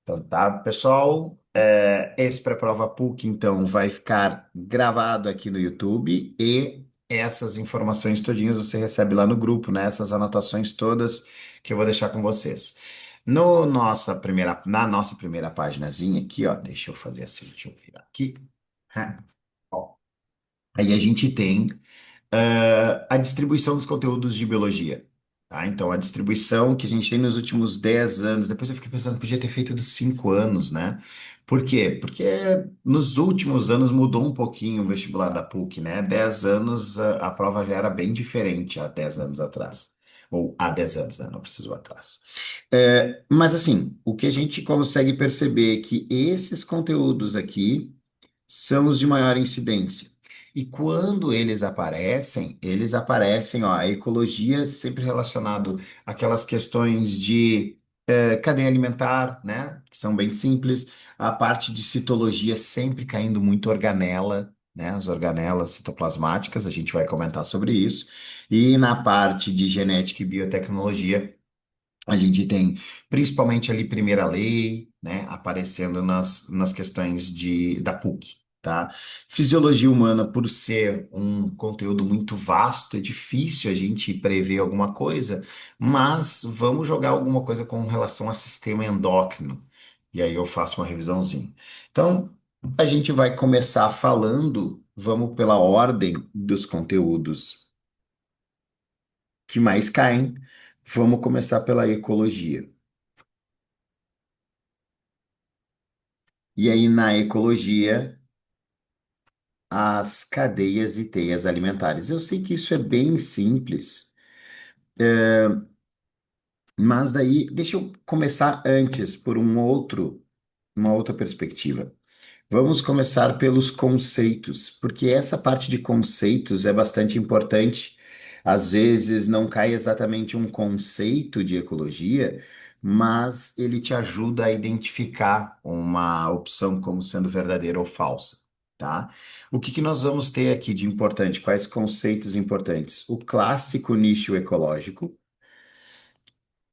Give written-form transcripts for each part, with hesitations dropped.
Então, tá, pessoal, esse pré-prova PUC, então, vai ficar gravado aqui no YouTube e essas informações todinhas você recebe lá no grupo, né? Essas anotações todas que eu vou deixar com vocês. Na nossa primeira paginazinha aqui, ó, deixa eu fazer assim, deixa eu virar aqui. Ó, aí a gente tem a distribuição dos conteúdos de biologia. Tá? Então, a distribuição que a gente tem nos últimos 10 anos, depois eu fiquei pensando que podia ter feito dos 5 anos, né? Por quê? Porque nos últimos anos mudou um pouquinho o vestibular da PUC, né? 10 anos, a prova já era bem diferente há 10 anos atrás. Ou há 10 anos, né? Não preciso atrás. Mas, assim, o que a gente consegue perceber é que esses conteúdos aqui são os de maior incidência. E quando eles aparecem, ó, a ecologia sempre relacionado àquelas questões de cadeia alimentar, né, que são bem simples, a parte de citologia sempre caindo muito organela, né, as organelas citoplasmáticas, a gente vai comentar sobre isso, e na parte de genética e biotecnologia, a gente tem principalmente ali primeira lei, né, aparecendo nas questões da PUC, tá? Fisiologia humana, por ser um conteúdo muito vasto, é difícil a gente prever alguma coisa, mas vamos jogar alguma coisa com relação a sistema endócrino. E aí eu faço uma revisãozinha. Então, a gente vai começar falando, vamos pela ordem dos conteúdos que mais caem. Vamos começar pela ecologia. E aí, na ecologia, as cadeias e teias alimentares. Eu sei que isso é bem simples, mas daí deixa eu começar antes por uma outra perspectiva. Vamos começar pelos conceitos, porque essa parte de conceitos é bastante importante. Às vezes não cai exatamente um conceito de ecologia, mas ele te ajuda a identificar uma opção como sendo verdadeira ou falsa, tá? O que que nós vamos ter aqui de importante? Quais conceitos importantes? O clássico nicho ecológico.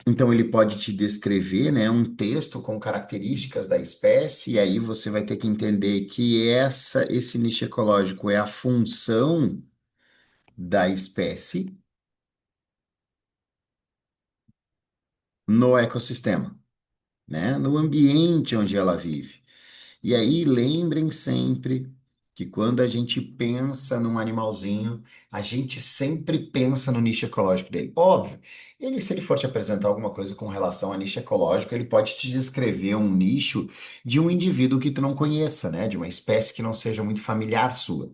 Então, ele pode te descrever, né, um texto com características da espécie, e aí você vai ter que entender que esse nicho ecológico é a função da espécie no ecossistema, né, no ambiente onde ela vive. E aí, lembrem sempre que quando a gente pensa num animalzinho, a gente sempre pensa no nicho ecológico dele. Óbvio, se ele for te apresentar alguma coisa com relação a nicho ecológico, ele pode te descrever um nicho de um indivíduo que tu não conheça, né? De uma espécie que não seja muito familiar sua.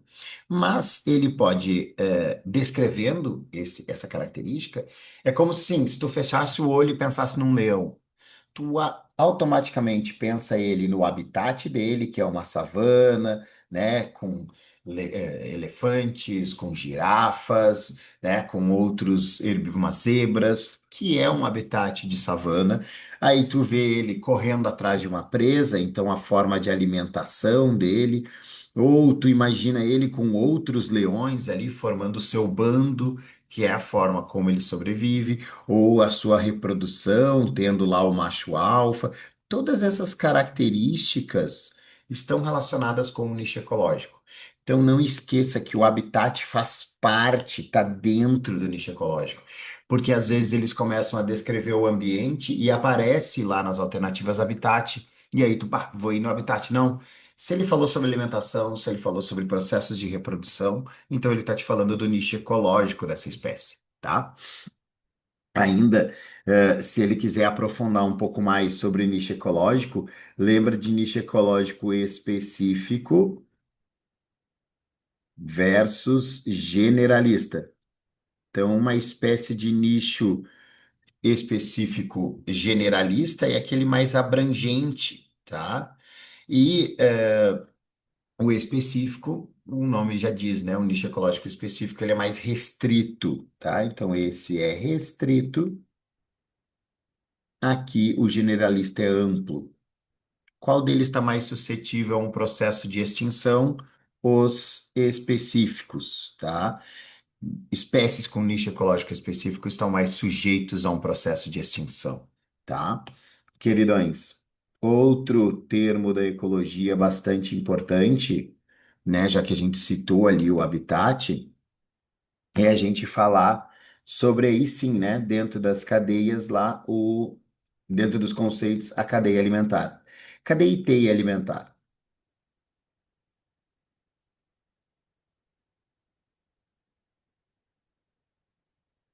Mas ele pode, descrevendo essa característica, é como se, assim, se tu fechasse o olho e pensasse num leão. Automaticamente pensa ele no habitat dele, que é uma savana, né, com elefantes, com girafas, né, com outros umas zebras, que é um habitat de savana. Aí tu vê ele correndo atrás de uma presa, então a forma de alimentação dele, ou tu imagina ele com outros leões ali formando o seu bando, que é a forma como ele sobrevive ou a sua reprodução, tendo lá o macho alfa. Todas essas características estão relacionadas com o nicho ecológico. Então, não esqueça que o habitat faz parte, está dentro do nicho ecológico. Porque às vezes eles começam a descrever o ambiente e aparece lá nas alternativas habitat, e aí tu, pá, vou ir no habitat. Não. Se ele falou sobre alimentação, se ele falou sobre processos de reprodução, então ele está te falando do nicho ecológico dessa espécie, tá? Ainda, se ele quiser aprofundar um pouco mais sobre nicho ecológico, lembra de nicho ecológico específico versus generalista. Então, uma espécie de nicho específico generalista é aquele mais abrangente, tá? E o específico, o nome já diz, né? O nicho ecológico específico, ele é mais restrito, tá? Então, esse é restrito. Aqui, o generalista é amplo. Qual deles está mais suscetível a um processo de extinção? Os específicos, tá? Espécies com nicho ecológico específico estão mais sujeitos a um processo de extinção, tá? Queridões. Outro termo da ecologia bastante importante, né, já que a gente citou ali o habitat, é a gente falar sobre aí sim, né, dentro das cadeias lá, dentro dos conceitos, a cadeia alimentar. Cadeia e teia alimentar.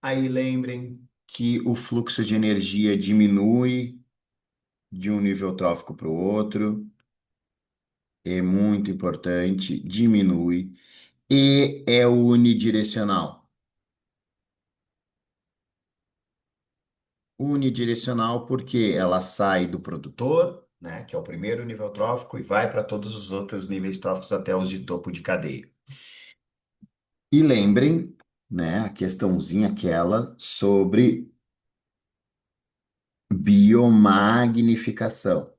Aí lembrem que o fluxo de energia diminui de um nível trófico para o outro, é muito importante, diminui, e é unidirecional. Unidirecional porque ela sai do produtor, né, que é o primeiro nível trófico, e vai para todos os outros níveis tróficos até os de topo de cadeia. E lembrem, né, a questãozinha aquela sobre biomagnificação,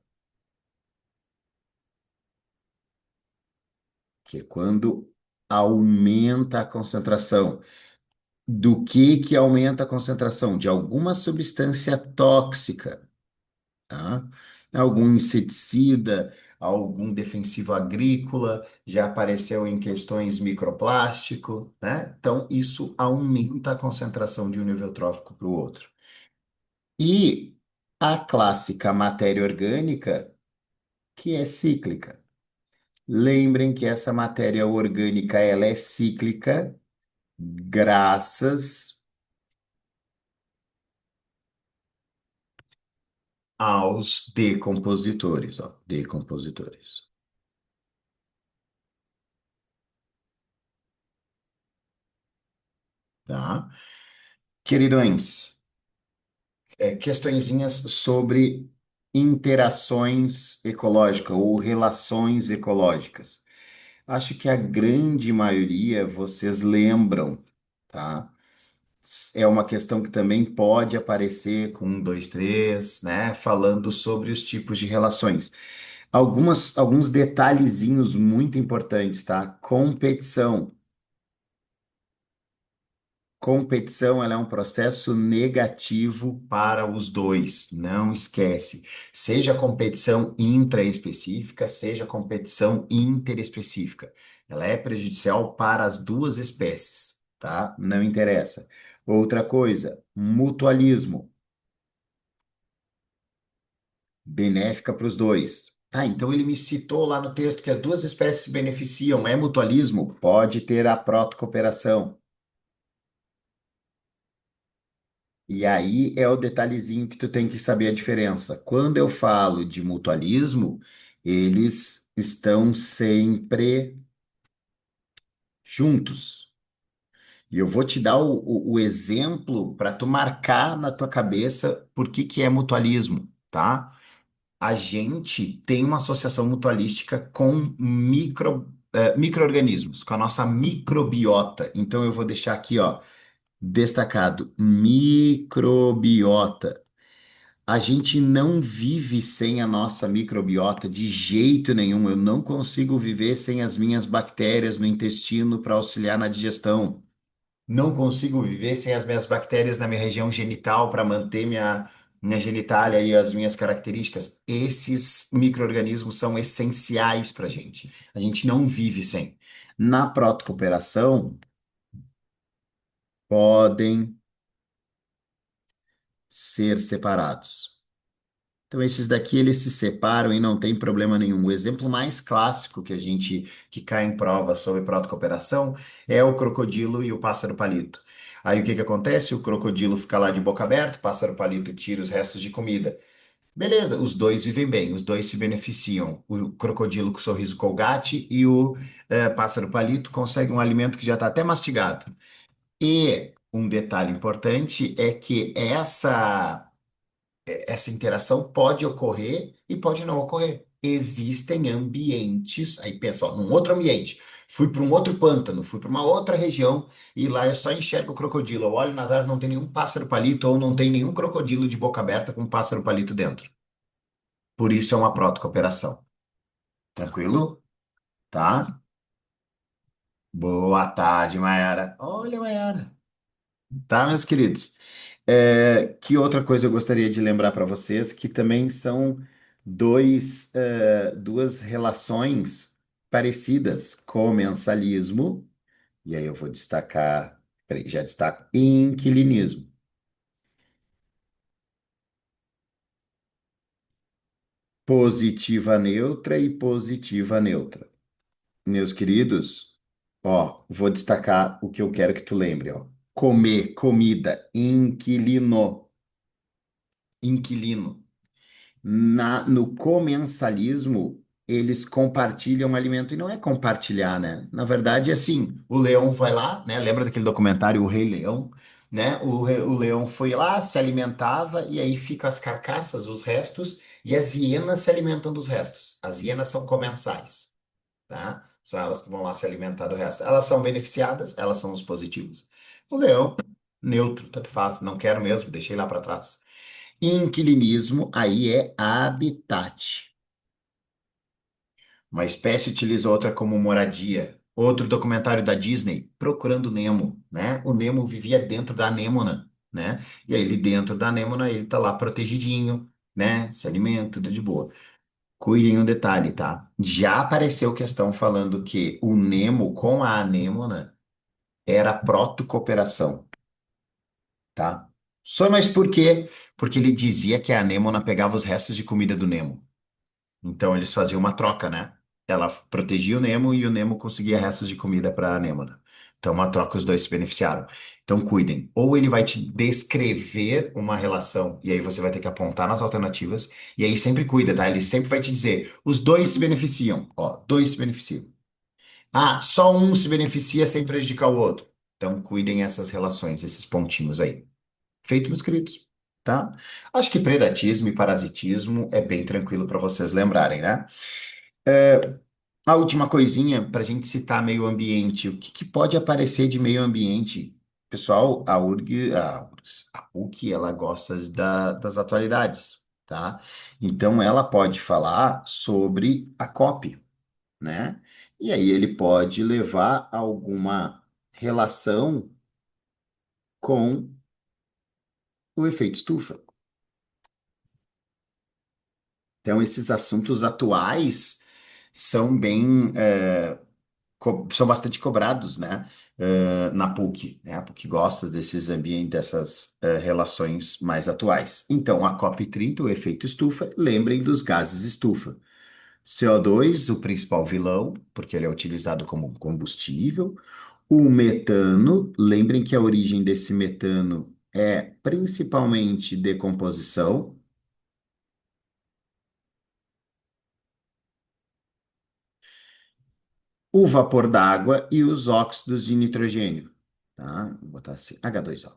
que é quando aumenta a concentração. Do que aumenta a concentração? De alguma substância tóxica, tá? Algum inseticida, algum defensivo agrícola, já apareceu em questões microplástico, né? Então, isso aumenta a concentração de um nível trófico para o outro. E a clássica matéria orgânica, que é cíclica. Lembrem que essa matéria orgânica ela é cíclica graças aos decompositores, ó, decompositores, tá? Queridões, questõezinhas sobre interações ecológicas ou relações ecológicas. Acho que a grande maioria vocês lembram, tá? É uma questão que também pode aparecer com um, dois, três, né? Falando sobre os tipos de relações. Alguns detalhezinhos muito importantes, tá? Competição. Competição, ela é um processo negativo para os dois, não esquece. Seja competição intraespecífica, seja competição interespecífica. Ela é prejudicial para as duas espécies, tá? Não interessa. Outra coisa, mutualismo, benéfica para os dois. Tá, então ele me citou lá no texto que as duas espécies se beneficiam. É mutualismo? Pode ter a protocooperação. E aí é o detalhezinho que tu tem que saber a diferença. Quando eu falo de mutualismo, eles estão sempre juntos. E eu vou te dar o exemplo para tu marcar na tua cabeça por que que é mutualismo, tá? A gente tem uma associação mutualística com micro-organismos, com a nossa microbiota. Então eu vou deixar aqui, ó, destacado, microbiota. A gente não vive sem a nossa microbiota de jeito nenhum. Eu não consigo viver sem as minhas bactérias no intestino para auxiliar na digestão. Não consigo viver sem as minhas bactérias na minha região genital para manter minha genitália e as minhas características. Esses micro-organismos são essenciais para a gente. A gente não vive sem. Na protocooperação, podem ser separados. Então, esses daqui, eles se separam e não tem problema nenhum. O exemplo mais clássico que cai em prova sobre protocooperação é o crocodilo e o pássaro palito. Aí, o que que acontece? O crocodilo fica lá de boca aberta, o pássaro palito tira os restos de comida. Beleza, os dois vivem bem, os dois se beneficiam. O crocodilo com sorriso Colgate e o pássaro palito conseguem um alimento que já está até mastigado. E um detalhe importante é que essa interação pode ocorrer e pode não ocorrer. Existem ambientes, aí pensa, ó, num outro ambiente, fui para um outro pântano, fui para uma outra região e lá eu só enxergo o crocodilo. Eu olho nas áreas, não tem nenhum pássaro palito ou não tem nenhum crocodilo de boca aberta com um pássaro palito dentro. Por isso é uma protocooperação. Tranquilo? Tá? Boa tarde, Mayara. Olha, Mayara. Tá, meus queridos? Que outra coisa eu gostaria de lembrar para vocês que também são duas relações parecidas, comensalismo, e aí eu vou destacar, peraí, já destaco, inquilinismo. Positiva neutra e positiva neutra. Meus queridos, ó, vou destacar o que eu quero que tu lembre, ó. Comer, comida, inquilino, inquilino. No comensalismo, eles compartilham alimento e não é compartilhar, né? Na verdade, é assim, o leão vai lá, né? Lembra daquele documentário O Rei Leão, né? O leão foi lá, se alimentava e aí fica as carcaças, os restos, e as hienas se alimentam dos restos. As hienas são comensais, tá? São elas que vão lá se alimentar do resto. Elas são beneficiadas, elas são os positivos. O leão, neutro, tanto faz, não quero mesmo, deixei lá para trás. Inquilinismo, aí é habitat. Uma espécie utiliza outra como moradia. Outro documentário da Disney, Procurando Nemo, né? O Nemo vivia dentro da anêmona, né? E aí ele dentro da anêmona, ele tá lá protegidinho, né? Se alimenta, tudo de boa. Cuidem um detalhe, tá? Já apareceu questão falando que o Nemo com a anêmona era proto-cooperação, tá? Só mas por quê? Porque ele dizia que a anêmona pegava os restos de comida do Nemo. Então eles faziam uma troca, né? Ela protegia o Nemo e o Nemo conseguia restos de comida para a anêmona. Então, uma troca, os dois se beneficiaram. Então, cuidem. Ou ele vai te descrever uma relação, e aí você vai ter que apontar nas alternativas, e aí sempre cuida, tá? Ele sempre vai te dizer: os dois se beneficiam. Ó, dois se beneficiam. Ah, só um se beneficia sem prejudicar o outro. Então, cuidem essas relações, esses pontinhos aí. Feito, meus queridos, tá? Acho que predatismo e parasitismo é bem tranquilo para vocês lembrarem, né? A última coisinha para a gente citar meio ambiente. O que, que pode aparecer de meio ambiente? Pessoal, a URGS, ela gosta das atualidades, tá? Então, ela pode falar sobre a COP, né? E aí ele pode levar alguma relação com o efeito estufa. Então, esses assuntos atuais são são bastante cobrados, né, na PUC, né? A PUC gosta desses ambientes, dessas relações mais atuais. Então, a COP30, o efeito estufa, lembrem dos gases estufa. CO2, o principal vilão, porque ele é utilizado como combustível. O metano, lembrem que a origem desse metano é principalmente decomposição. O vapor d'água e os óxidos de nitrogênio, tá? Vou botar assim, H2O,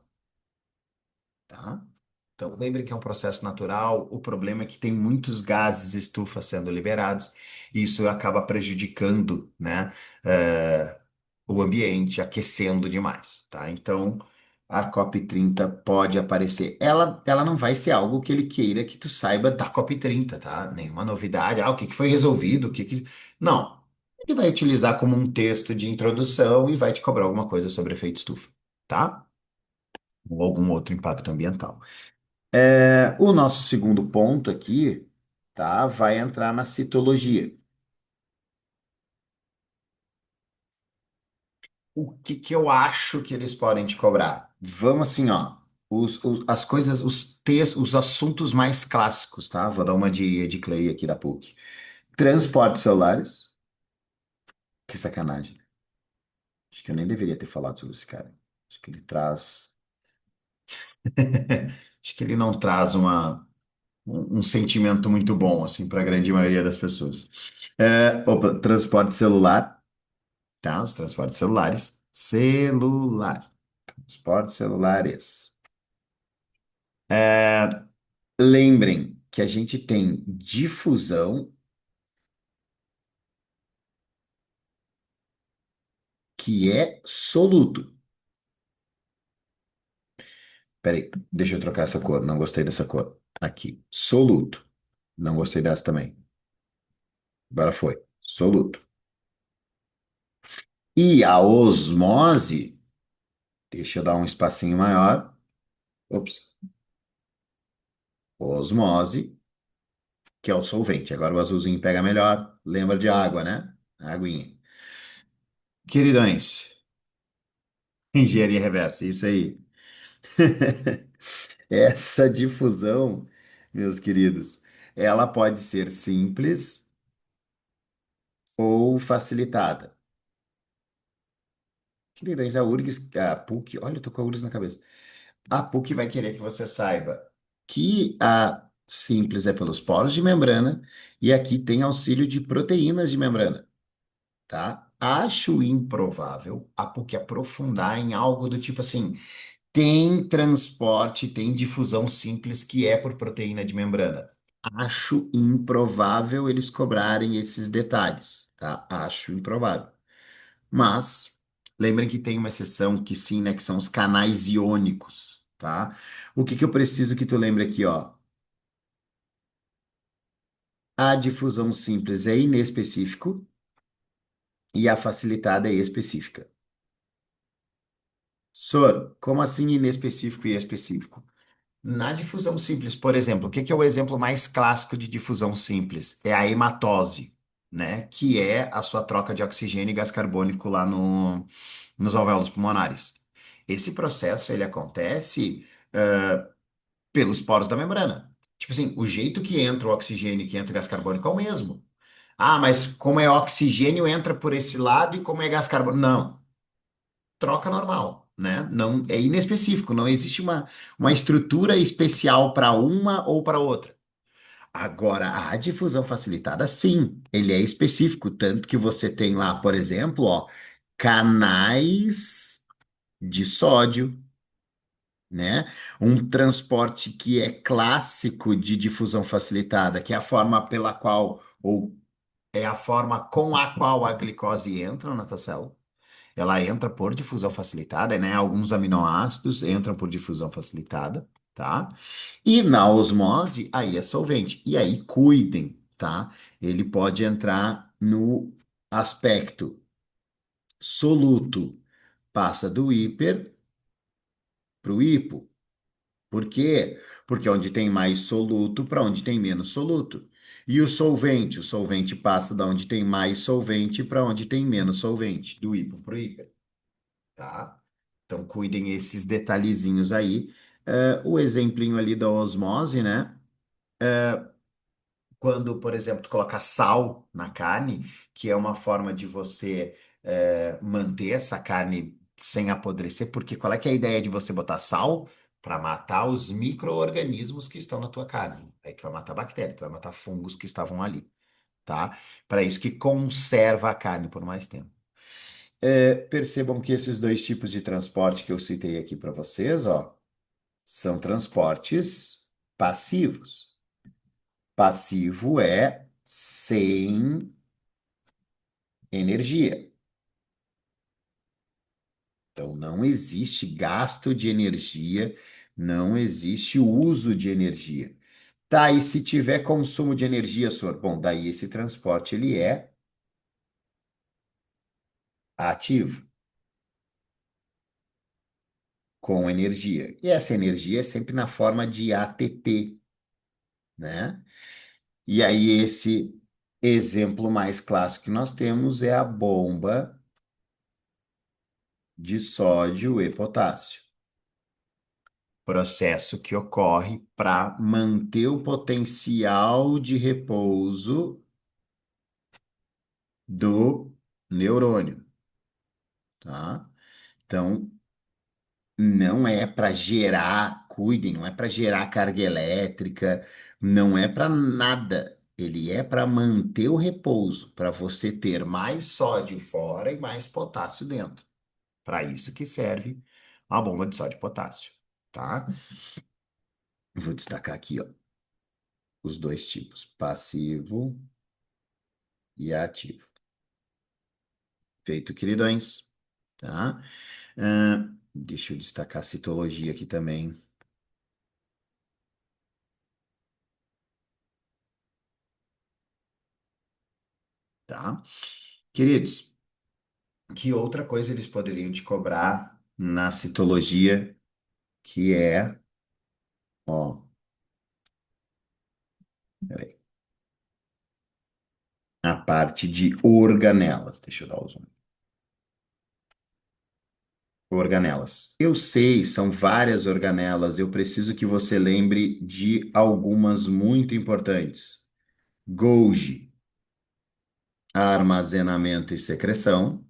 tá? Então, lembre que é um processo natural. O problema é que tem muitos gases estufa sendo liberados e isso acaba prejudicando, né, o ambiente, aquecendo demais, tá? Então, a COP30 pode aparecer. Ela não vai ser algo que ele queira que tu saiba da COP30, tá? Nenhuma novidade. Ah, o que que foi resolvido? Não. Ele vai utilizar como um texto de introdução e vai te cobrar alguma coisa sobre efeito estufa, tá? Ou algum outro impacto ambiental. O nosso segundo ponto aqui, tá, vai entrar na citologia. O que que eu acho que eles podem te cobrar? Vamos assim, ó, as coisas, os textos, os assuntos mais clássicos, tá? Vou dar uma de Clay aqui da PUC. Transportes celulares, que sacanagem. Acho que eu nem deveria ter falado sobre esse cara. Acho que ele traz, acho que ele não traz um sentimento muito bom, assim, para a grande maioria das pessoas. Opa, transporte celular. Tá? Os transportes celulares. Celular. Transportes celulares. Lembrem que a gente tem difusão, que é soluto. Peraí, deixa eu trocar essa cor. Não gostei dessa cor. Aqui. Soluto. Não gostei dessa também. Agora foi. Soluto. E a osmose, deixa eu dar um espacinho maior. Ops. Osmose que é o solvente. Agora o azulzinho pega melhor. Lembra de água, né? Aguinha. Queridões, engenharia reversa, isso aí. Essa difusão, meus queridos, ela pode ser simples ou facilitada. Queridões, a URGS, a PUC, olha, eu tô com a URGS na cabeça. A PUC vai querer que você saiba que a simples é pelos poros de membrana e aqui tem auxílio de proteínas de membrana, tá? Acho improvável a PUC aprofundar em algo do tipo assim, tem transporte, tem difusão simples que é por proteína de membrana. Acho improvável eles cobrarem esses detalhes, tá? Acho improvável. Mas lembrem que tem uma exceção que sim, né, que são os canais iônicos, tá? O que que eu preciso que tu lembre aqui, ó? A difusão simples é inespecífico e a facilitada é específica. Sor, como assim inespecífico e específico? Na difusão simples, por exemplo, o que que é o exemplo mais clássico de difusão simples? É a hematose, né? Que é a sua troca de oxigênio e gás carbônico lá no, nos alvéolos pulmonares. Esse processo, ele acontece pelos poros da membrana. Tipo assim, o jeito que entra o oxigênio e que entra o gás carbônico é o mesmo. Ah, mas como é oxigênio, entra por esse lado e como é gás carbônico. Não, troca normal, né? Não é inespecífico, não existe uma estrutura especial para uma ou para outra. Agora, a difusão facilitada, sim, ele é específico, tanto que você tem lá, por exemplo, ó, canais de sódio, né? Um transporte que é clássico de difusão facilitada, que é a forma pela qual, ou é a forma com a qual a glicose entra na tua célula. Ela entra por difusão facilitada, né? Alguns aminoácidos entram por difusão facilitada, tá? E na osmose, aí é solvente. E aí cuidem, tá? Ele pode entrar no aspecto soluto, passa do hiper para o hipo. Por quê? Porque onde tem mais soluto para onde tem menos soluto. E o solvente passa da onde tem mais solvente para onde tem menos solvente, do hipo para o hiper, tá? Então, cuidem esses detalhezinhos aí. O exemplinho ali da osmose, né? Quando, por exemplo, tu coloca sal na carne, que é uma forma de você manter essa carne sem apodrecer, porque qual é que é a ideia de você botar sal? Para matar os micro-organismos que estão na tua carne. Aí tu vai matar bactérias, tu vai matar fungos que estavam ali, tá? Para isso que conserva a carne por mais tempo. Percebam que esses dois tipos de transporte que eu citei aqui para vocês, ó, são transportes passivos. Passivo é sem energia. Então, não existe gasto de energia, não existe uso de energia. Tá, e se tiver consumo de energia, senhor? Bom, daí esse transporte ele é ativo, com energia. E essa energia é sempre na forma de ATP, né? E aí, esse exemplo mais clássico que nós temos é a bomba de sódio e potássio. Processo que ocorre para manter o potencial de repouso do neurônio, tá? Então, não é para gerar, cuidem, não é para gerar carga elétrica, não é para nada. Ele é para manter o repouso, para você ter mais sódio fora e mais potássio dentro. Para isso que serve a bomba de sódio e potássio, tá? Vou destacar aqui, ó, os dois tipos, passivo e ativo. Feito, queridões, tá? Deixa eu destacar a citologia aqui também, tá? Queridos, que outra coisa eles poderiam te cobrar na citologia, que é, ó, peraí. A parte de organelas. Deixa eu dar o zoom. Organelas. Eu sei, são várias organelas. Eu preciso que você lembre de algumas muito importantes. Golgi, armazenamento e secreção.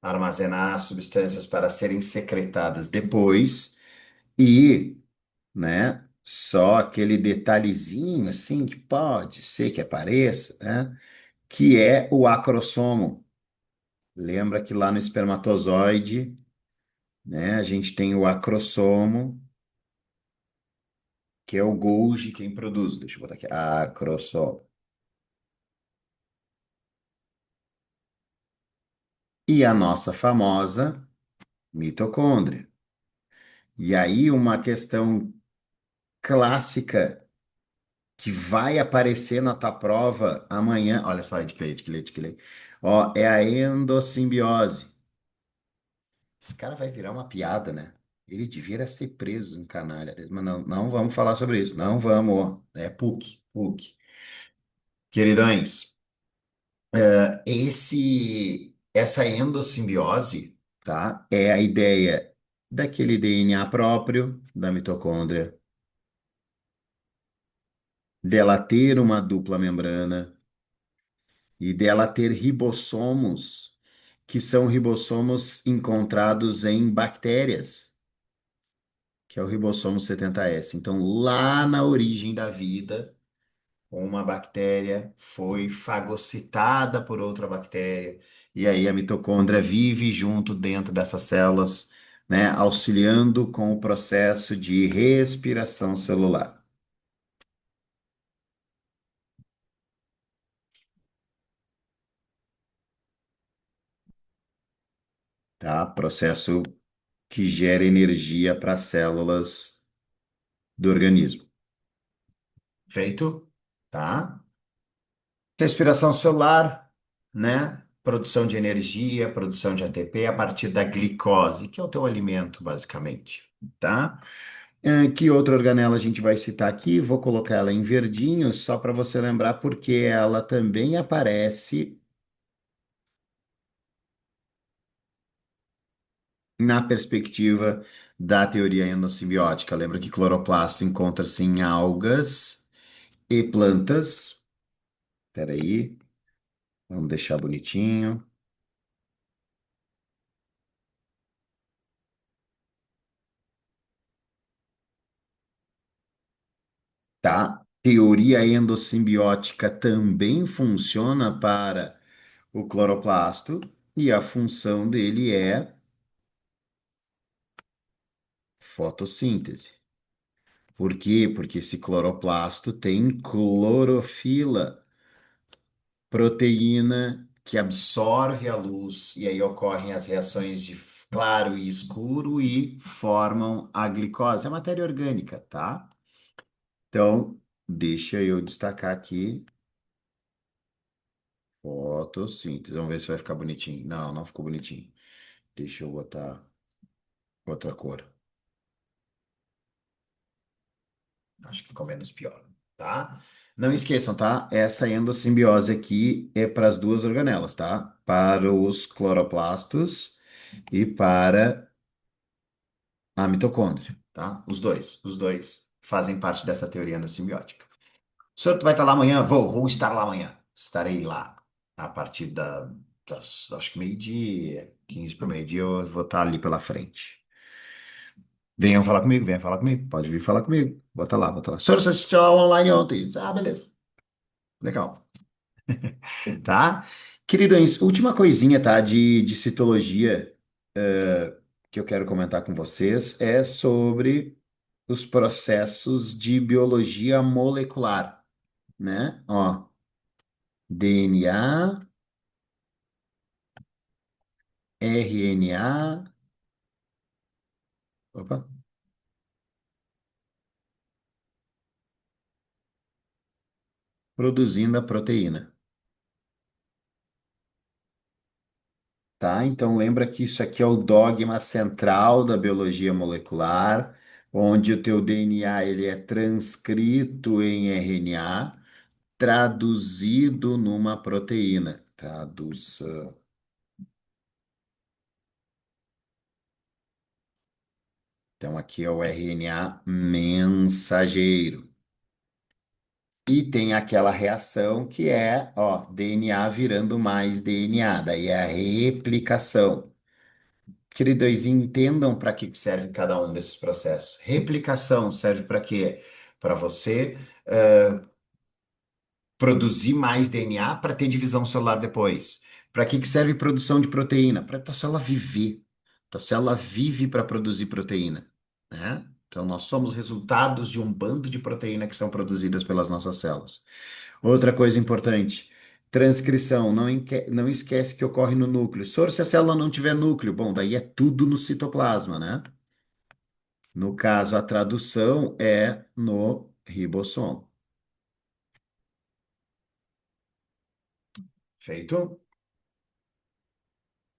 Armazenar substâncias para serem secretadas depois. E, né, só aquele detalhezinho assim que pode ser que apareça, né, que é o acrossomo. Lembra que lá no espermatozoide, né, a gente tem o acrossomo, que é o Golgi quem produz. Deixa eu botar aqui, acrossomo. E a nossa famosa mitocôndria. E aí uma questão clássica que vai aparecer na tua prova amanhã. Olha só, de que lei. Ó, é a endossimbiose. Esse cara vai virar uma piada, né? Ele devia ser preso em canalha. Mas não, não vamos falar sobre isso. Não vamos. É PUC, PUC. Queridões, essa endossimbiose, tá? É a ideia daquele DNA próprio da mitocôndria, dela ter uma dupla membrana e dela ter ribossomos, que são ribossomos encontrados em bactérias, que é o ribossomo 70S. Então, lá na origem da vida, uma bactéria foi fagocitada por outra bactéria, e aí a mitocôndria vive junto dentro dessas células, né, auxiliando com o processo de respiração celular, tá? Processo que gera energia para as células do organismo. Feito? Tá? Respiração celular, né? Produção de energia, produção de ATP a partir da glicose, que é o teu alimento, basicamente, tá? Que outra organela a gente vai citar aqui? Vou colocar ela em verdinho, só para você lembrar, porque ela também aparece na perspectiva da teoria endossimbiótica. Lembra que cloroplasto encontra-se em algas e plantas. Peraí, vamos deixar bonitinho. Tá? Teoria endossimbiótica também funciona para o cloroplasto e a função dele é fotossíntese. Por quê? Porque esse cloroplasto tem clorofila, proteína que absorve a luz e aí ocorrem as reações de claro e escuro e formam a glicose, a matéria orgânica, tá? Então, deixa eu destacar aqui fotossíntese. Vamos ver se vai ficar bonitinho. Não, não ficou bonitinho. Deixa eu botar outra cor. Acho que ficou menos pior, tá? Não esqueçam, tá? Essa endossimbiose aqui é para as duas organelas, tá? Para os cloroplastos e para a mitocôndria, tá? Os dois fazem parte dessa teoria endossimbiótica. O senhor vai estar lá amanhã? Vou estar lá amanhã. Estarei lá a partir acho que meio-dia, 15 para meio-dia, eu vou estar ali pela frente. Venham falar comigo. Pode vir falar comigo. Bota lá. Senhor, você assistiu a aula online ontem? Ah, beleza. Legal. Tá? Queridões, última coisinha, tá? De citologia, que eu quero comentar com vocês é sobre os processos de biologia molecular, né? Ó, DNA, RNA, opa, produzindo a proteína. tá? Então lembra que isso aqui é o dogma central da biologia molecular, onde o teu DNA ele é transcrito em RNA, traduzido numa proteína. Tradução. Então aqui é o RNA mensageiro. E tem aquela reação que é, ó, DNA virando mais DNA, daí é a replicação. Queridos, entendam para que serve cada um desses processos. Replicação serve para quê? Para você produzir mais DNA para ter divisão celular depois. Para que serve produção de proteína? Para a tua célula viver. Tua célula vive para produzir proteína, né? Então, nós somos resultados de um bando de proteína que são produzidas pelas nossas células. Outra coisa importante, transcrição. Não esquece que ocorre no núcleo. Se a célula não tiver núcleo, bom, daí é tudo no citoplasma, né? No caso, a tradução é no ribossomo. Feito?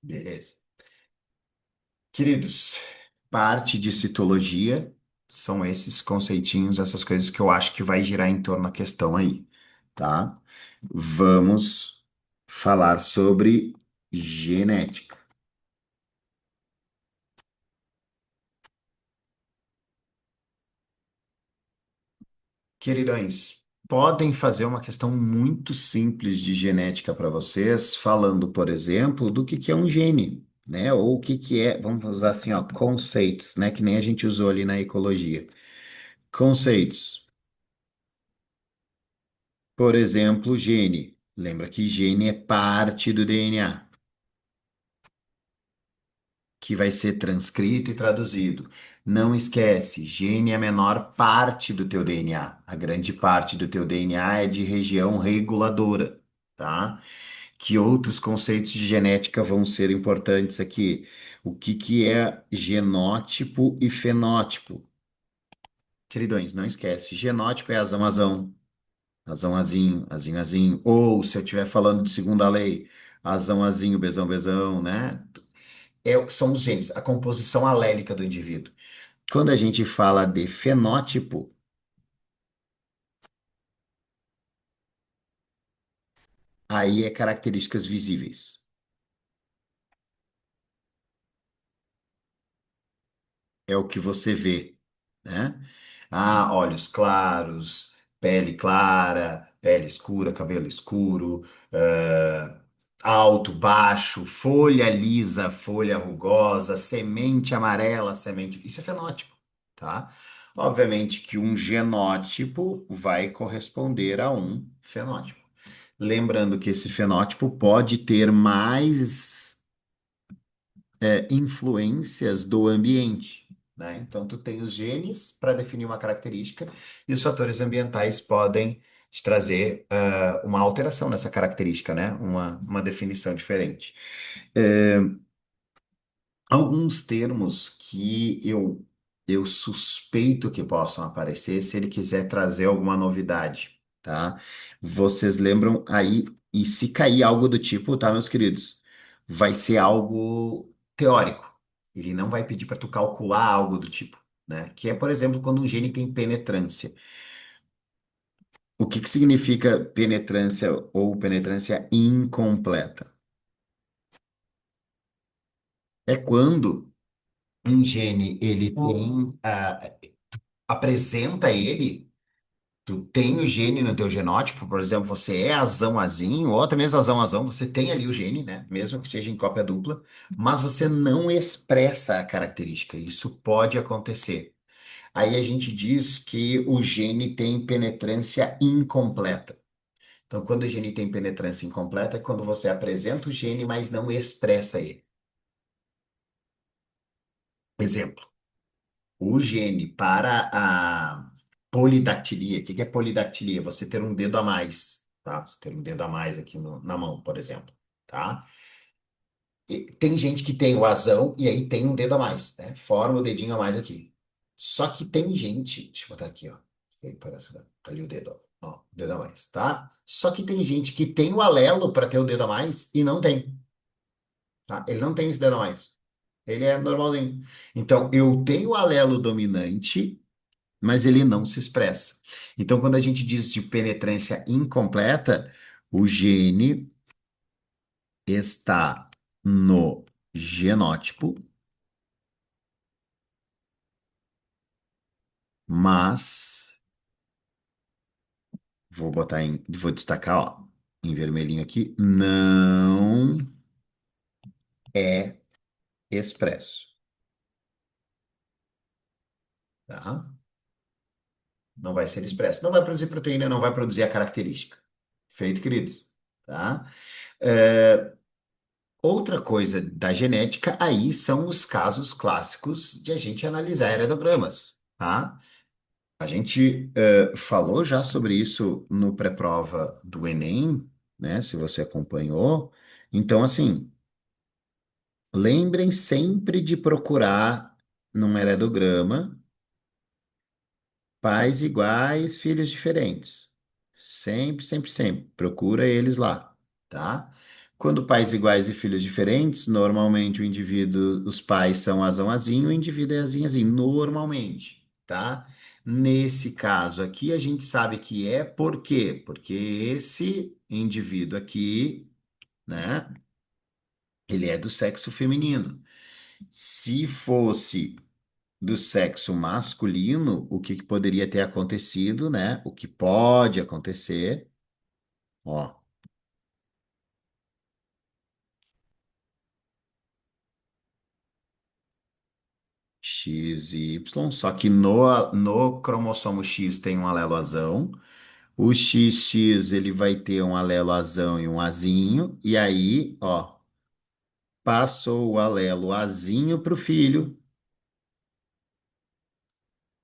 Beleza. Queridos, parte de citologia são esses conceitinhos, essas coisas que eu acho que vai girar em torno da questão aí, tá? Vamos falar sobre genética. Queridões, podem fazer uma questão muito simples de genética para vocês, falando, por exemplo, do que é um gene, né? Ou o que que é, vamos usar assim, ó, conceitos, né? Que nem a gente usou ali na ecologia. Conceitos. Por exemplo, gene. Lembra que gene é parte do DNA, que vai ser transcrito e traduzido. Não esquece, gene é a menor parte do teu DNA. A grande parte do teu DNA é de região reguladora, tá? Que outros conceitos de genética vão ser importantes aqui? O que que é genótipo e fenótipo? Queridões, não esquece, genótipo é azão, azão. Azão, azinho, azinho, azinho. Ou, se eu estiver falando de segunda lei, azão, azinho, besão, besão, né? São os genes, a composição alélica do indivíduo. Quando a gente fala de fenótipo, aí é características visíveis. É o que você vê, né? Ah, olhos claros, pele clara, pele escura, cabelo escuro, alto, baixo, folha lisa, folha rugosa, semente amarela, semente. Isso é fenótipo, tá? Obviamente que um genótipo vai corresponder a um fenótipo. Lembrando que esse fenótipo pode ter mais influências do ambiente, né? Então, tu tem os genes para definir uma característica e os fatores ambientais podem te trazer uma alteração nessa característica, né? Uma definição diferente. É, alguns termos que eu suspeito que possam aparecer se ele quiser trazer alguma novidade, tá? Vocês lembram aí, e se cair algo do tipo, tá, meus queridos? Vai ser algo teórico. Ele não vai pedir para tu calcular algo do tipo, né? Que é, por exemplo, quando um gene tem penetrância. O que que significa penetrância ou penetrância incompleta? É quando um gene ele tem apresenta ele, tu tem o gene no teu genótipo, por exemplo, você é azão azinho, ou até mesmo azão azão, você tem ali o gene, né? Mesmo que seja em cópia dupla, mas você não expressa a característica. Isso pode acontecer. Aí a gente diz que o gene tem penetrância incompleta. Então, quando o gene tem penetrância incompleta, é quando você apresenta o gene, mas não expressa ele. Exemplo. O gene para a polidactilia. O que que é polidactilia? Você ter um dedo a mais, tá? Você ter um dedo a mais aqui na mão, por exemplo, tá? E tem gente que tem o asão e aí tem um dedo a mais, né? Forma o dedinho a mais aqui. Só que tem gente, deixa eu botar aqui, ó. Aí parece, tá ali o dedo, ó, o dedo a mais, tá? Só que tem gente que tem o alelo para ter o dedo a mais e não tem. tá? Ele não tem esse dano a mais. Ele é normalzinho. Então, eu tenho o alelo dominante, mas ele não se expressa. Então, quando a gente diz de penetrância incompleta, o gene está no genótipo, mas vou destacar, ó, em vermelhinho aqui, não é expresso, tá? Não vai ser expresso. Não vai produzir proteína, não vai produzir a característica. Feito, queridos, tá? É, outra coisa da genética aí são os casos clássicos de a gente analisar heredogramas, tá? A gente falou já sobre isso no pré-prova do Enem, né? Se você acompanhou. Então, assim, lembrem sempre de procurar num heredograma pais iguais, filhos diferentes. Sempre, sempre, sempre. Procura eles lá, tá? Quando pais iguais e filhos diferentes, normalmente o indivíduo, os pais são azão azinho, o indivíduo é azinho azinho, normalmente, tá? Nesse caso aqui, a gente sabe que é por quê? Porque esse indivíduo aqui, né, ele é do sexo feminino. Se fosse do sexo masculino, o que que poderia ter acontecido, né? O que pode acontecer, ó, X e Y, só que no cromossomo X tem um alelo azão, o XX ele vai ter um alelo azão e um azinho, e aí, ó, passou o alelo azinho para o filho,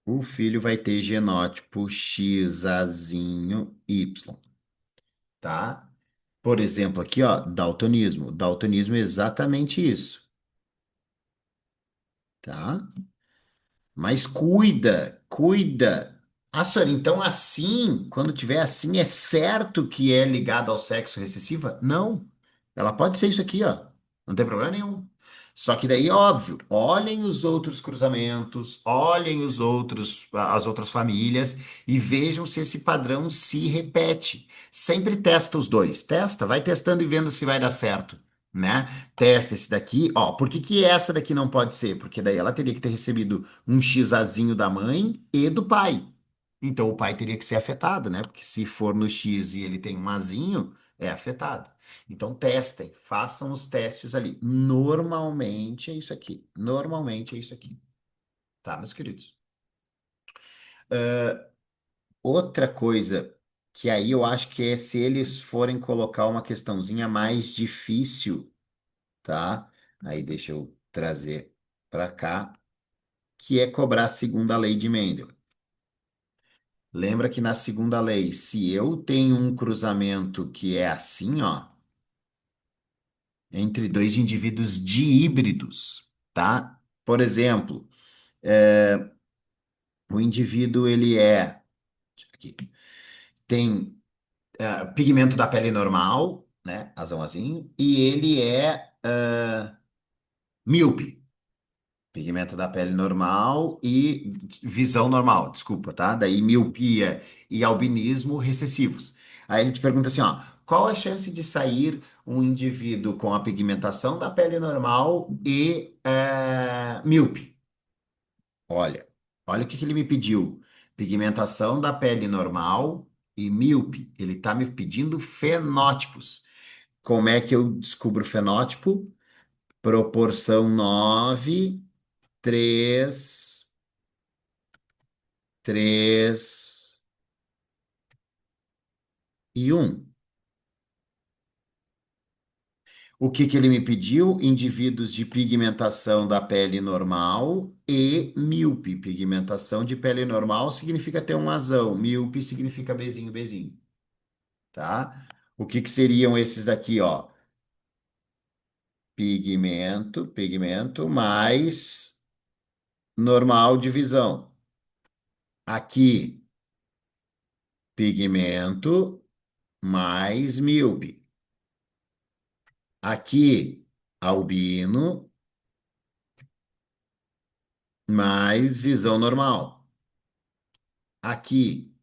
o filho vai ter genótipo X azinho Y, tá? Por exemplo, aqui, ó, daltonismo. Daltonismo é exatamente isso, tá? Mas cuida, cuida. Ah, senhora, então assim, quando tiver assim, é certo que é ligado ao sexo recessiva? Não. Ela pode ser isso aqui, ó. Não tem problema nenhum. Só que daí, óbvio, olhem os outros cruzamentos, olhem as outras famílias e vejam se esse padrão se repete. Sempre testa os dois. Testa, vai testando e vendo se vai dar certo, né? Testa esse daqui, ó. Por que que essa daqui não pode ser? Porque daí ela teria que ter recebido um xazinho da mãe e do pai. Então o pai teria que ser afetado, né? Porque se for no X e ele tem um azinho, é afetado. Então testem, façam os testes ali. Normalmente é isso aqui. Normalmente é isso aqui. Tá, meus queridos? Outra coisa que aí eu acho que é se eles forem colocar uma questãozinha mais difícil, tá? Aí deixa eu trazer para cá, que é cobrar a segunda lei de Mendel. Lembra que na segunda lei, se eu tenho um cruzamento que é assim, ó, entre dois indivíduos híbridos, tá? Por exemplo, o indivíduo ele aqui, tem pigmento da pele normal, né, azão azinho, e ele é míope. Pigmento da pele normal e visão normal, desculpa, tá? Daí miopia e albinismo recessivos. Aí ele te pergunta assim, ó, qual a chance de sair um indivíduo com a pigmentação da pele normal e míope? Olha, olha o que que ele me pediu. Pigmentação da pele normal e míope. Ele está me pedindo fenótipos. Como é que eu descubro o fenótipo? Proporção 9, 3, 3 e um. O que que ele me pediu? Indivíduos de pigmentação da pele normal e míope. Pigmentação de pele normal significa ter um azão. Míope significa bezinho, bezinho. Tá? O que que seriam esses daqui, ó? Pigmento mais normal de visão. Aqui, pigmento mais míope. Aqui. albino mais visão normal. Aqui,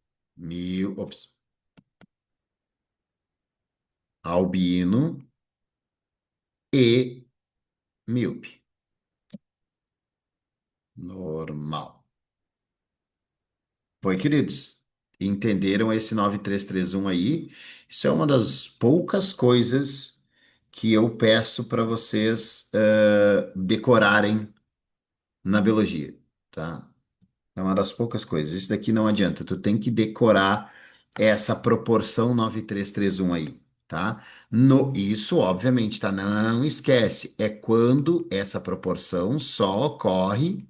albino e míope. Normal. Foi, queridos? Entenderam esse 9331 aí? Isso é uma das poucas coisas que eu peço para vocês decorarem na biologia, tá? É uma das poucas coisas. Isso daqui não adianta. Tu tem que decorar essa proporção 9331 aí, tá? Isso, obviamente, tá? Não esquece. É quando essa proporção só ocorre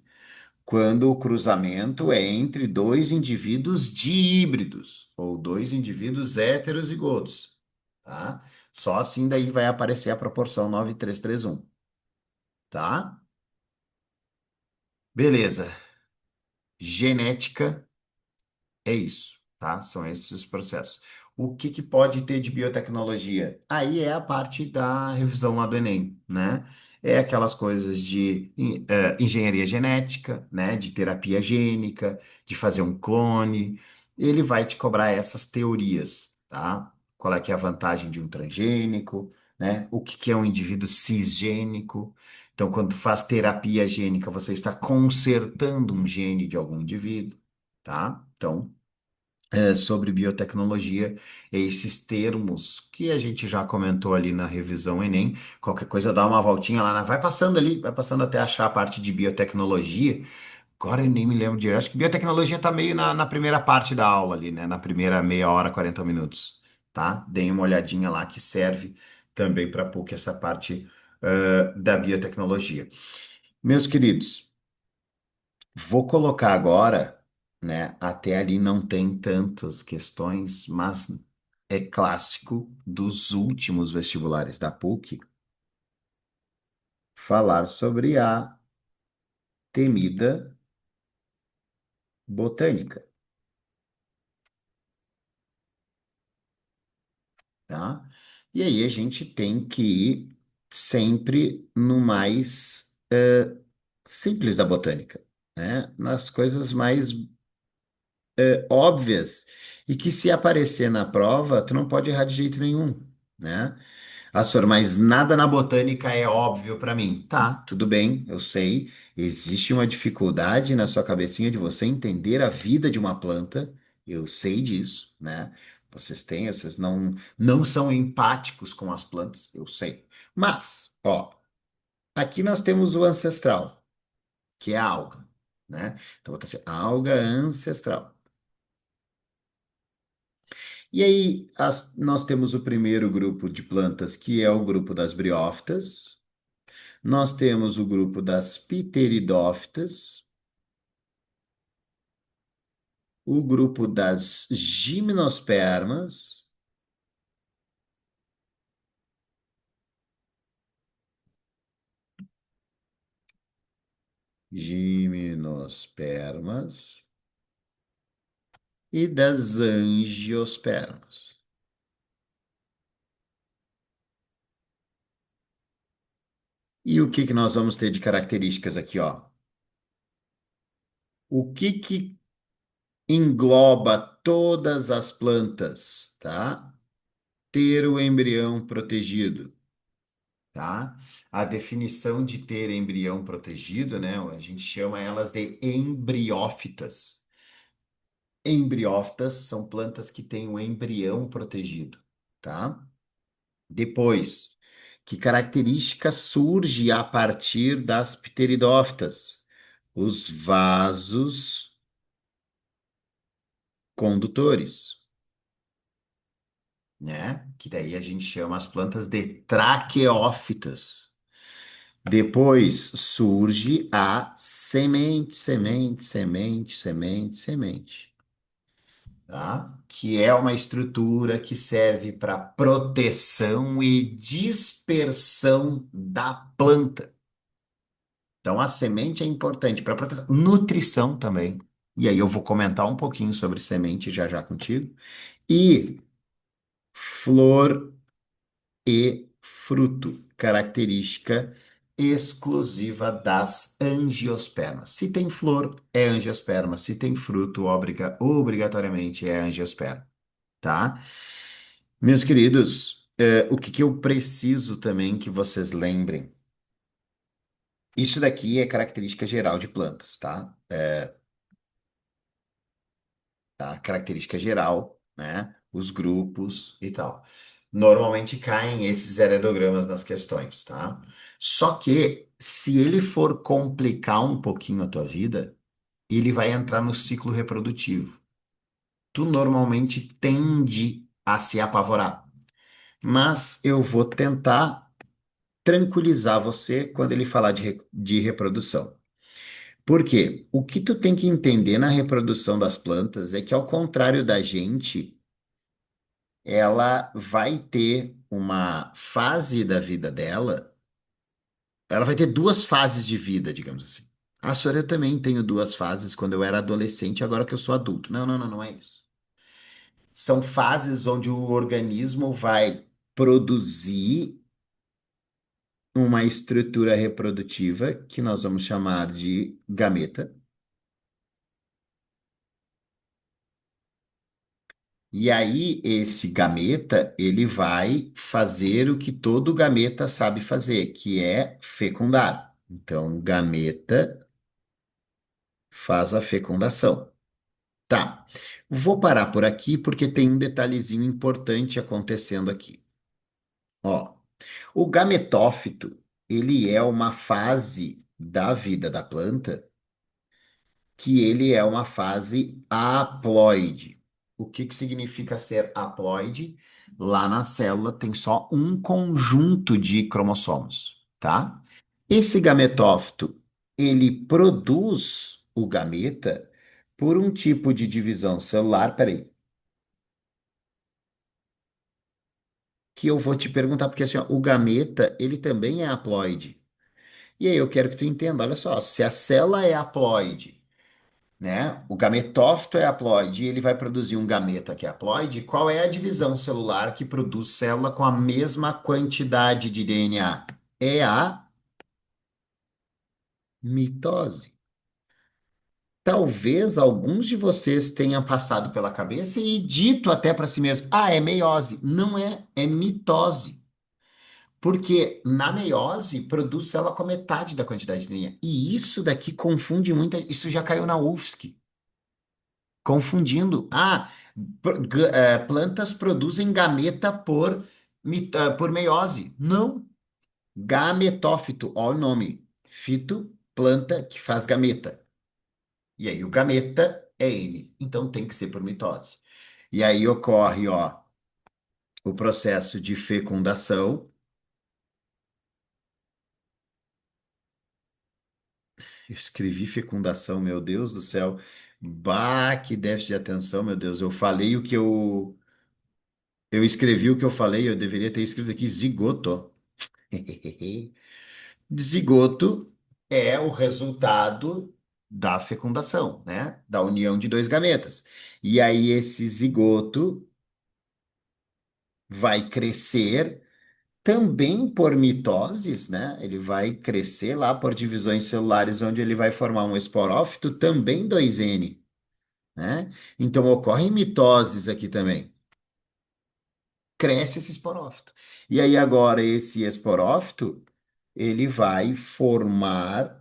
quando o cruzamento é entre dois indivíduos díbridos ou dois indivíduos heterozigotos, tá? Só assim daí vai aparecer a proporção 9331, tá? Beleza. Genética. É isso, tá? São esses os processos. O que que pode ter de biotecnologia? Aí é a parte da revisão lá do Enem, né? É aquelas coisas de engenharia genética, né? De terapia gênica, de fazer um clone. Ele vai te cobrar essas teorias, tá? Qual é que é a vantagem de um transgênico, né? O que que é um indivíduo cisgênico? Então, quando tu faz terapia gênica, você está consertando um gene de algum indivíduo, tá? Então, sobre biotecnologia, esses termos que a gente já comentou ali na revisão Enem. Qualquer coisa, dá uma voltinha lá, vai passando ali, vai passando até achar a parte de biotecnologia. Agora eu nem me lembro de. Acho que biotecnologia está meio na primeira parte da aula ali, né? Na primeira meia hora, 40 minutos, tá? Deem uma olhadinha lá que serve também para PUC essa parte da biotecnologia. Meus queridos. Vou colocar agora, né? Até ali não tem tantas questões, mas é clássico dos últimos vestibulares da PUC falar sobre a temida botânica, tá? E aí a gente tem que ir sempre no mais simples da botânica, né? Nas coisas mais óbvias e que se aparecer na prova, tu não pode errar de jeito nenhum, né? Ah, senhor, mas nada na botânica é óbvio para mim. Tá, tudo bem, eu sei. Existe uma dificuldade na sua cabecinha de você entender a vida de uma planta. Eu sei disso, né? Vocês não são empáticos com as plantas, eu sei. Mas, ó, aqui nós temos o ancestral, que é a alga, né? Então, vou assim, alga ancestral. E aí, nós temos o primeiro grupo de plantas, que é o grupo das briófitas. Nós temos o grupo das pteridófitas, o grupo das gimnospermas, gimnospermas e das angiospermas. E o que que nós vamos ter de características aqui, ó? O que que engloba todas as plantas, tá? Ter o embrião protegido. Tá? A definição de ter embrião protegido, né? A gente chama elas de embriófitas. Embriófitas são plantas que têm o embrião protegido, tá? Depois, que característica surge a partir das pteridófitas? Os vasos condutores, né? Que daí a gente chama as plantas de traqueófitas. Depois surge a semente, semente, semente, semente, semente, tá? Que é uma estrutura que serve para proteção e dispersão da planta. Então, a semente é importante para proteção, nutrição também. E aí eu vou comentar um pouquinho sobre semente já já contigo. E flor e fruto. característica exclusiva das angiospermas. Se tem flor, é angiosperma. Se tem fruto, obrigatoriamente é angiosperma, tá? Meus queridos, o que que eu preciso também que vocês lembrem? Isso daqui é característica geral de plantas, tá? Tá? Característica geral, né? Os grupos e tal. Normalmente caem esses heredogramas nas questões, tá? Só que se ele for complicar um pouquinho a tua vida, ele vai entrar no ciclo reprodutivo. Tu normalmente tende a se apavorar, mas eu vou tentar tranquilizar você quando ele falar de reprodução. Por quê? O que tu tem que entender na reprodução das plantas é que, ao contrário da gente, ela vai ter uma fase da vida dela, ela vai ter duas fases de vida, digamos assim. A senhora, eu também tenho duas fases quando eu era adolescente, agora que eu sou adulto. Não, não, não, não é isso. São fases onde o organismo vai produzir uma estrutura reprodutiva que nós vamos chamar de gameta. E aí, esse gameta, ele vai fazer o que todo gameta sabe fazer, que é fecundar. Então, gameta faz a fecundação. Tá. Vou parar por aqui porque tem um detalhezinho importante acontecendo aqui. Ó, o gametófito, ele é uma fase da vida da planta que ele é uma fase haploide. O que que significa ser haploide? Lá na célula tem só um conjunto de cromossomos, tá? Esse gametófito, ele produz o gameta por um tipo de divisão celular, peraí, que eu vou te perguntar, porque assim, ó, o gameta, ele também é haploide. E aí eu quero que tu entenda, olha só, se a célula é haploide, né? O gametófito é haploide e ele vai produzir um gameta que é haploide. Qual é a divisão celular que produz célula com a mesma quantidade de DNA? É a mitose. Talvez alguns de vocês tenham passado pela cabeça e dito até para si mesmo: ah, é meiose. Não é, é mitose. Porque na meiose produz célula com a metade da quantidade de DNA. E isso daqui confunde muito. Isso já caiu na UFSC. Confundindo. Ah, plantas produzem gameta por meiose. Não. Gametófito, olha o nome. Fito, planta que faz gameta. E aí o gameta é ele. Então tem que ser por mitose. E aí ocorre, ó, o processo de fecundação. Eu escrevi fecundação, meu Deus do céu. Bah, que déficit de atenção, meu Deus. Eu falei o que eu. Eu escrevi o que eu falei, eu deveria ter escrito aqui zigoto. Zigoto é o resultado da fecundação, né? Da união de dois gametas. E aí esse zigoto vai crescer também por mitoses, né? Ele vai crescer lá por divisões celulares, onde ele vai formar um esporófito, também 2N, né? Então ocorrem mitoses aqui também. Cresce esse esporófito. E aí agora esse esporófito, ele vai formar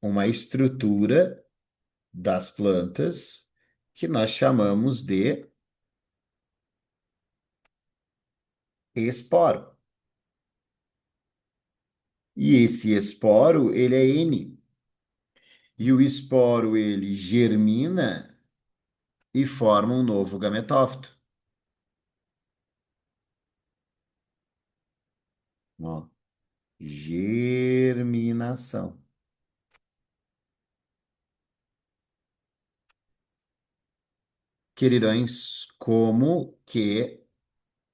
uma estrutura das plantas que nós chamamos de esporo. E esse esporo, ele é N. E o esporo, ele germina e forma um novo gametófito. Ó, germinação. Queridões, como que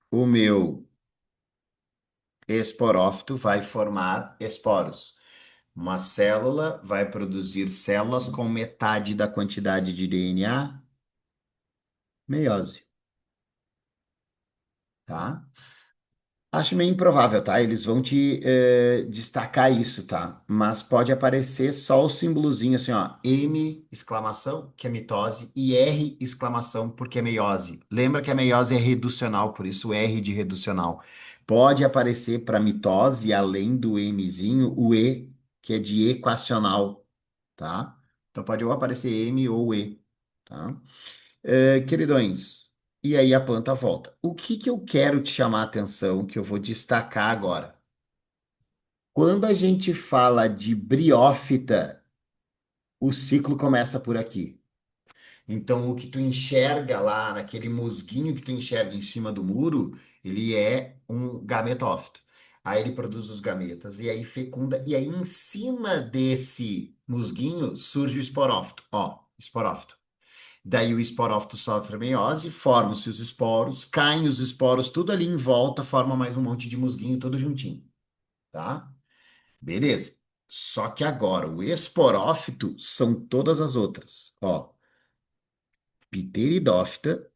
o meu esporófito vai formar esporos? Uma célula vai produzir células com metade da quantidade de DNA, meiose, tá? Acho meio improvável, tá? Eles vão te destacar isso, tá? Mas pode aparecer só o símbolozinho assim, ó, M exclamação, que é mitose, e R exclamação, porque é meiose. Lembra que a meiose é reducional, por isso R de reducional. Pode aparecer para mitose, além do Mzinho, o E, que é de equacional, tá? Então pode ou aparecer M ou E, tá? Queridões, e aí a planta volta. O que que eu quero te chamar a atenção, que eu vou destacar agora? Quando a gente fala de briófita, o ciclo começa por aqui. Então, o que tu enxerga lá, naquele musguinho que tu enxerga em cima do muro, ele é um gametófito. Aí ele produz os gametas, e aí fecunda, e aí em cima desse musguinho surge o esporófito. Ó, esporófito. Daí o esporófito sofre a meiose, formam-se os esporos, caem os esporos, tudo ali em volta, forma mais um monte de musguinho, tudo juntinho, tá? Beleza. Só que agora, o esporófito são todas as outras. Ó, pteridófita.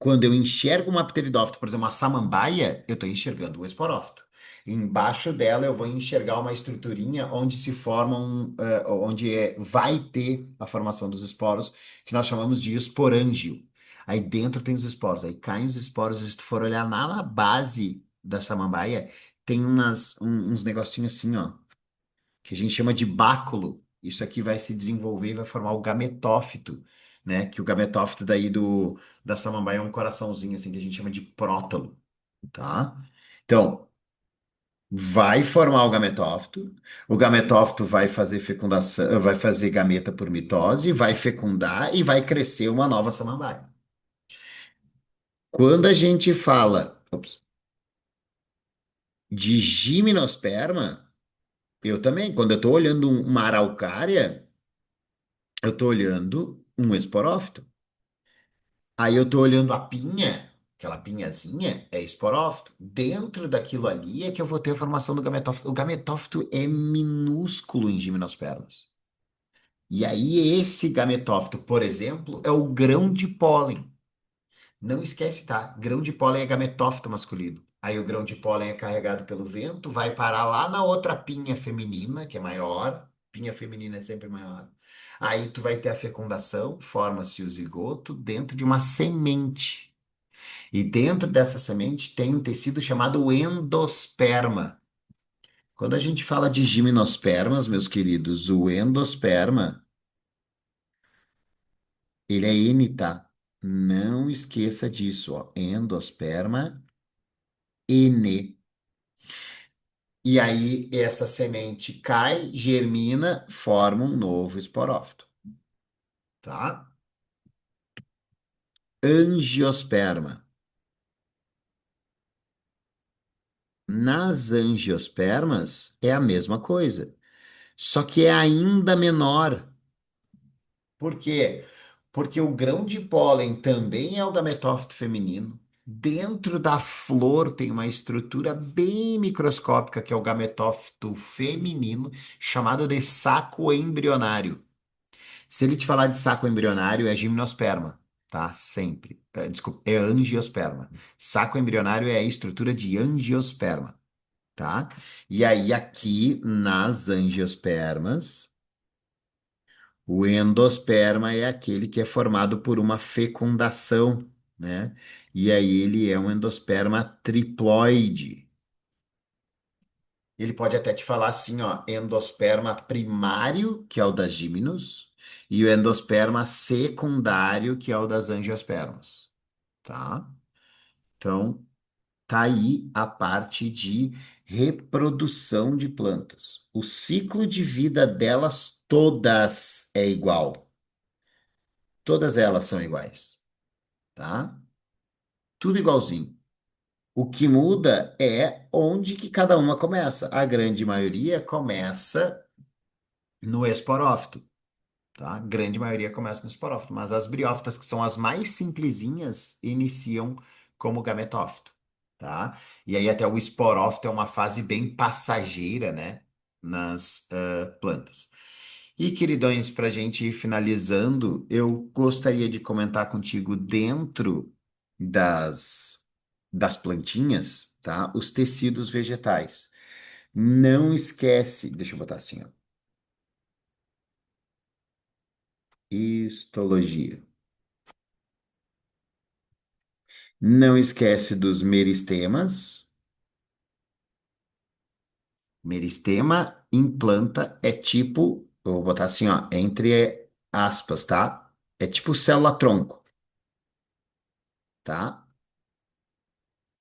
Quando eu enxergo uma pteridófita, por exemplo, uma samambaia, eu estou enxergando o esporófito. Embaixo dela eu vou enxergar uma estruturinha onde se formam, vai ter a formação dos esporos, que nós chamamos de esporângio. Aí dentro tem os esporos, aí caem os esporos, e se tu for olhar na base da samambaia, tem uns negocinhos assim, ó, que a gente chama de báculo. Isso aqui vai se desenvolver e vai formar o gametófito, né? Que o gametófito daí da samambaia é um coraçãozinho assim que a gente chama de prótalo, tá? Então, vai formar o gametófito vai fazer fecundação, vai fazer gameta por mitose, vai fecundar e vai crescer uma nova samambaia. Quando a gente fala, de gimnosperma, eu também, quando eu estou olhando uma araucária, eu estou olhando um esporófito. Aí eu tô olhando a pinha, aquela pinhazinha, é esporófito. Dentro daquilo ali é que eu vou ter a formação do gametófito. O gametófito é minúsculo em gimnospermas. E aí esse gametófito, por exemplo, é o grão de pólen. Não esquece, tá? Grão de pólen é gametófito masculino. Aí o grão de pólen é carregado pelo vento, vai parar lá na outra pinha feminina, que é maior. Pinha feminina é sempre maior. Aí tu vai ter a fecundação, forma-se o zigoto dentro de uma semente. E dentro dessa semente tem um tecido chamado endosperma. Quando a gente fala de gimnospermas, meus queridos, o endosperma, ele é N, tá? Não esqueça disso, ó. Endosperma, N. E aí essa semente cai, germina, forma um novo esporófito, tá? Angiosperma. Nas angiospermas é a mesma coisa, só que é ainda menor. Por quê? Porque o grão de pólen também é o gametófito feminino. Dentro da flor tem uma estrutura bem microscópica, que é o gametófito feminino, chamado de saco embrionário. Se ele te falar de saco embrionário, é gimnosperma, tá? Sempre. Desculpa, é angiosperma. Saco embrionário é a estrutura de angiosperma, tá? E aí, aqui nas angiospermas. O endosperma é aquele que é formado por uma fecundação, né? E aí ele é um endosperma triploide. Ele pode até te falar assim, ó, endosperma primário, que é o das gímenos, e o endosperma secundário, que é o das angiospermas, tá? Então, tá aí a parte de reprodução de plantas. O ciclo de vida delas todas é igual. Todas elas são iguais, tá? Tudo igualzinho. O que muda é onde que cada uma começa. A grande maioria começa no esporófito, tá? A grande maioria começa no esporófito, mas as briófitas, que são as mais simplesinhas, iniciam como gametófito, tá? E aí até o esporófito é uma fase bem passageira, né? Nas plantas. E, queridões, para a gente ir finalizando, eu gostaria de comentar contigo dentro das das plantinhas, tá? Os tecidos vegetais. Não esquece, deixa eu botar assim, ó. Histologia. Não esquece dos meristemas. Meristema em planta é tipo, eu vou botar assim, ó, entre aspas, tá? É tipo célula-tronco, tá?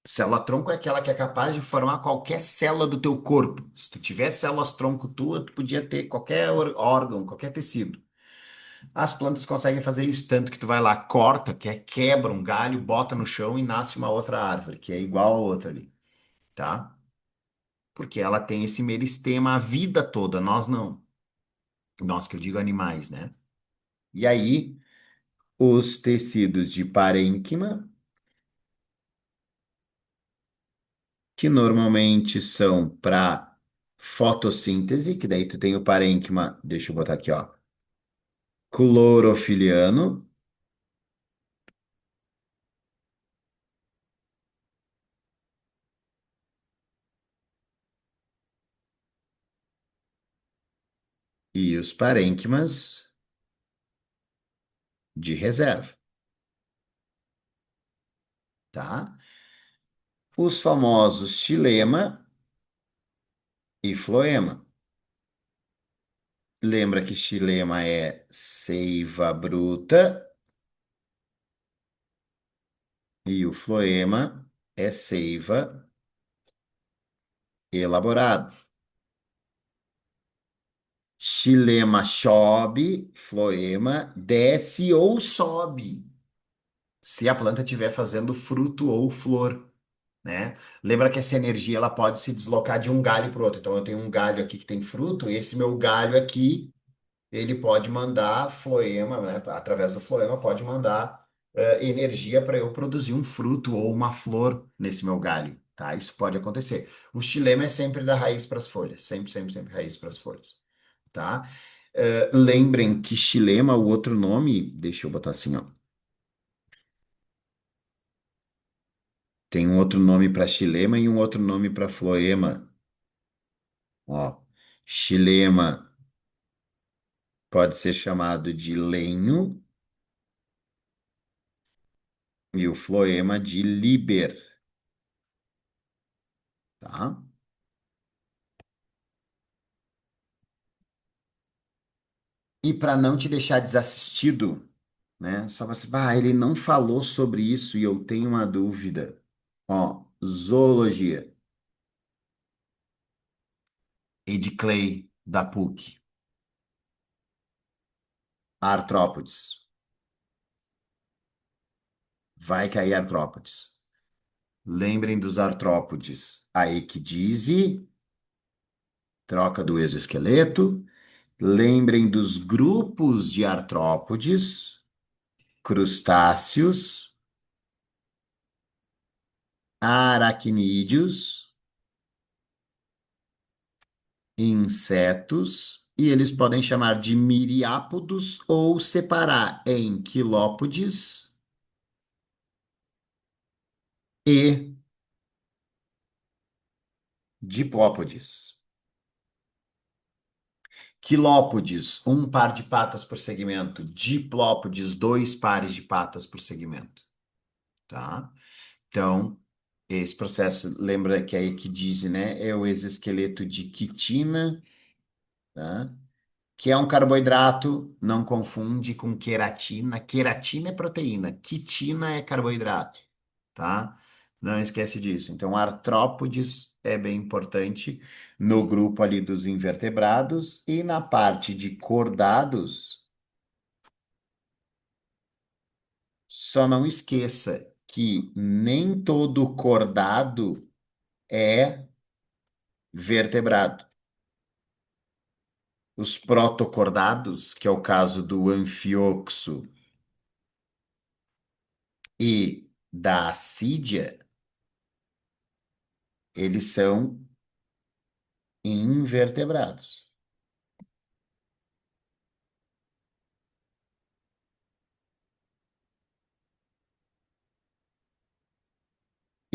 Célula-tronco é aquela que é capaz de formar qualquer célula do teu corpo. Se tu tiver células-tronco tua, tu podia ter qualquer órgão, qualquer tecido. As plantas conseguem fazer isso, tanto que tu vai lá, corta, quebra um galho, bota no chão e nasce uma outra árvore, que é igual a outra ali, tá? Porque ela tem esse meristema a vida toda, nós não. Nós que eu digo animais, né? E aí, os tecidos de parênquima, que normalmente são para fotossíntese, que daí tu tem o parênquima, deixa eu botar aqui, ó, clorofiliano e os parênquimas de reserva, tá? Os famosos xilema e floema. Lembra que xilema é seiva bruta e o floema é seiva elaborada. Xilema sobe, floema desce ou sobe, se a planta estiver fazendo fruto ou flor, né? Lembra que essa energia ela pode se deslocar de um galho para o outro. Então eu tenho um galho aqui que tem fruto, e esse meu galho aqui ele pode mandar floema, né? Através do floema pode mandar energia para eu produzir um fruto ou uma flor nesse meu galho, tá? Isso pode acontecer. O xilema é sempre da raiz para as folhas, sempre, sempre, sempre raiz para as folhas, tá? Lembrem que xilema, o outro nome, deixa eu botar assim, ó. Tem um outro nome para xilema e um outro nome para floema. Ó, xilema pode ser chamado de lenho e o floema de liber, tá? E para não te deixar desassistido, né? Só você, ele não falou sobre isso e eu tenho uma dúvida. Ó, zoologia, Ed Clay da PUC, artrópodes, vai cair artrópodes. Lembrem dos artrópodes, a equidise, troca do exoesqueleto. Lembrem dos grupos de artrópodes, crustáceos, aracnídeos, insetos, e eles podem chamar de miriápodos ou separar em quilópodes e diplópodes. Quilópodes, um par de patas por segmento. Diplópodes, dois pares de patas por segmento. Tá? Então, esse processo, lembra que aí que diz, né? É o exoesqueleto de quitina, tá? Que é um carboidrato, não confunde com queratina. Queratina é proteína, quitina é carboidrato, tá? Não esquece disso. Então, artrópodes é bem importante no grupo ali dos invertebrados e na parte de cordados, só não esqueça que nem todo cordado é vertebrado. Os protocordados, que é o caso do anfioxo e da assídia, eles são invertebrados.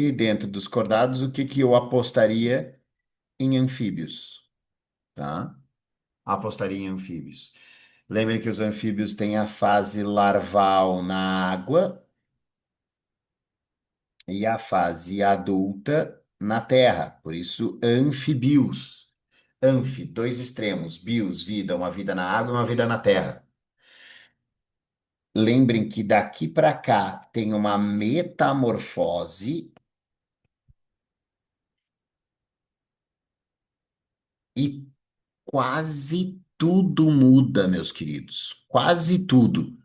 E dentro dos cordados, o que que eu apostaria em anfíbios, tá? Apostaria em anfíbios. Lembre que os anfíbios têm a fase larval na água e a fase adulta na terra. Por isso, anfibios. Anfi, dois extremos. Bios, vida, uma vida na água e uma vida na terra. Lembrem que daqui para cá tem uma metamorfose e quase tudo muda, meus queridos. Quase tudo.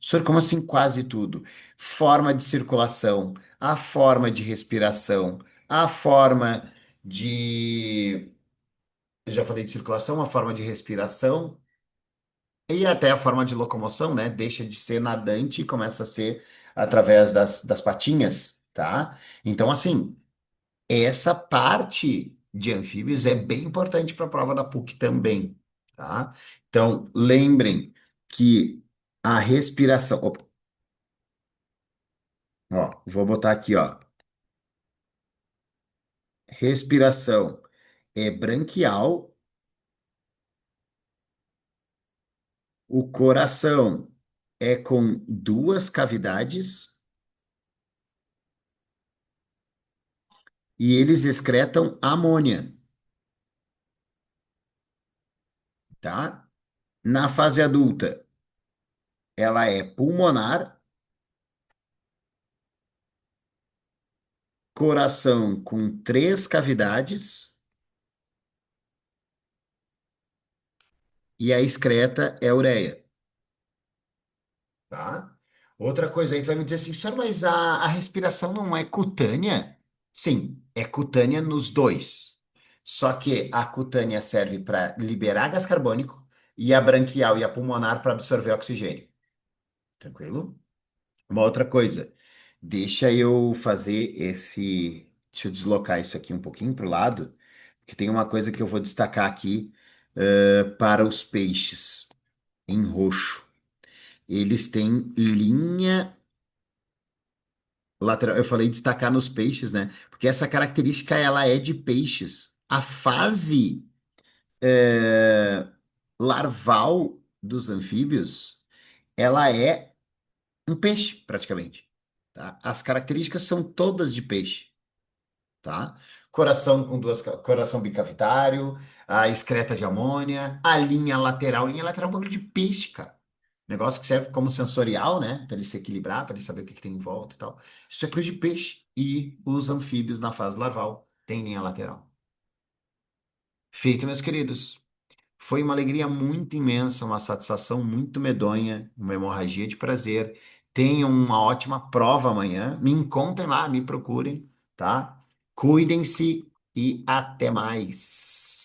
Senhor, como assim quase tudo? Forma de circulação, a forma de respiração, a forma de. Eu já falei de circulação, a forma de respiração e até a forma de locomoção, né? Deixa de ser nadante e começa a ser através das patinhas, tá? Então, assim, essa parte de anfíbios é bem importante para a prova da PUC também, tá? Então, lembrem que a respiração. Ó, vou botar aqui, ó. Respiração é branquial, o coração é com duas cavidades e eles excretam amônia, tá? Na fase adulta, ela é pulmonar, coração com três cavidades e a excreta é ureia. Tá? Outra coisa aí, tu vai me dizer assim, senhor, mas a respiração não é cutânea? Sim, é cutânea nos dois. Só que a cutânea serve para liberar gás carbônico e a branquial e a pulmonar para absorver oxigênio. Tranquilo? Uma outra coisa, deixa eu fazer esse. Deixa eu deslocar isso aqui um pouquinho para o lado, que tem uma coisa que eu vou destacar aqui para os peixes em roxo. Eles têm linha lateral, eu falei destacar nos peixes, né? Porque essa característica ela é de peixes. A fase é, larval dos anfíbios, ela é um peixe, praticamente. Tá? As características são todas de peixe, tá? Coração com coração bicavitário, a excreta de amônia, a linha lateral é um bagulho de peixe, cara. Negócio que serve como sensorial, né? Para ele se equilibrar, para ele saber o que que tem em volta e tal. Isso é coisa de peixe. E os anfíbios na fase larval têm linha lateral. Feito, meus queridos. Foi uma alegria muito imensa, uma satisfação muito medonha, uma hemorragia de prazer. Tenham uma ótima prova amanhã. Me encontrem lá, me procurem, tá? Cuidem-se e até mais.